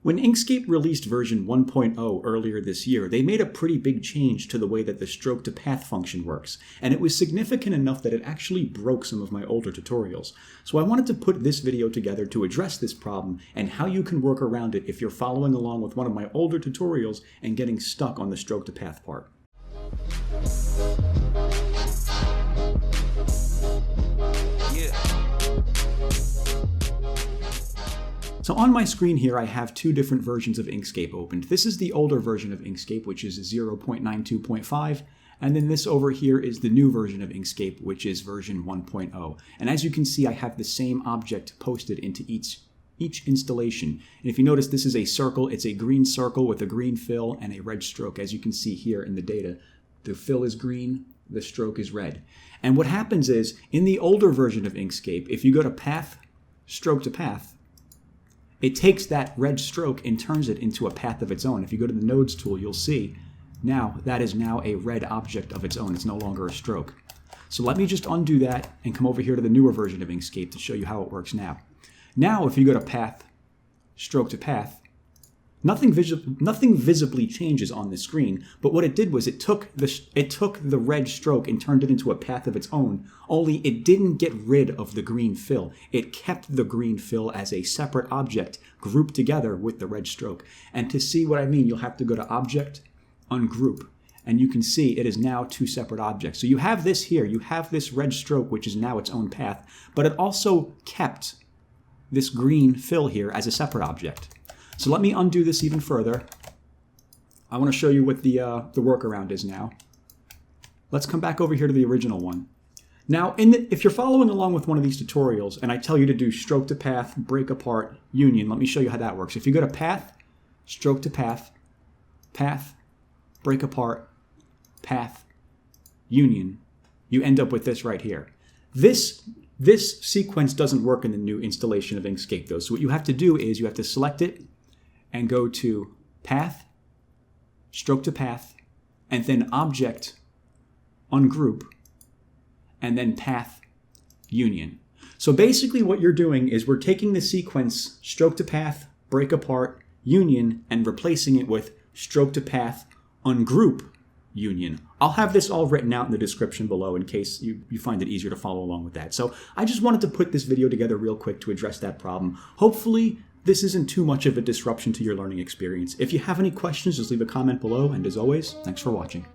When Inkscape released version 1.0 earlier this year, they made a pretty big change to the way that the stroke-to-path function works, and it was significant enough that it actually broke some of my older tutorials. So I wanted to put this video together to address this problem and how you can work around it if you're following along with one of my older tutorials and getting stuck on the stroke-to-path part. So on my screen here, I have two different versions of Inkscape opened. This is the older version of Inkscape, which is 0.92.5, and then this over here is the new version of Inkscape, which is version 1.0. And as you can see, I have the same object posted into each installation. And if you notice, this is a circle. It's a green circle with a green fill and a red stroke. As you can see here in the data, the fill is green, the stroke is red. And what happens is, in the older version of Inkscape, if you go to Path, Stroke to Path, it takes that red stroke and turns it into a path of its own. If you go to the Nodes tool, you'll see now that is now a red object of its own. It's no longer a stroke. So let me just undo that and come over here to the newer version of Inkscape to show you how it works now. Now, if you go to Path, Stroke to Path, nothing visibly changes on the screen, but what it did was it took the red stroke and turned it into a path of its own, only it didn't get rid of the green fill. It kept the green fill as a separate object grouped together with the red stroke. And to see what I mean, you'll have to go to Object, Ungroup, and you can see it is now two separate objects. So you have this here, you have this red stroke, which is now its own path, but it also kept this green fill here as a separate object. So let me undo this even further. I want to show you what the workaround is now. Let's come back over here to the original one. Now, if you're following along with one of these tutorials and I tell you to do stroke to path, break apart, union, let me show you how that works. If you go to Path, Stroke to Path, Path, break apart, Path, union, you end up with this right here. This sequence doesn't work in the new installation of Inkscape though. So what you have to do is you have to select it and go to Path, Stroke to Path, and then Object, Ungroup, and then Path, Union. So basically what you're doing is we're taking the sequence Stroke to Path, Break Apart, Union, and replacing it with Stroke to Path, Ungroup, Union. I'll have this all written out in the description below in case you find it easier to follow along with that. So I just wanted to put this video together real quick to address that problem. Hopefully this isn't too much of a disruption to your learning experience. If you have any questions, just leave a comment below, and as always, thanks for watching.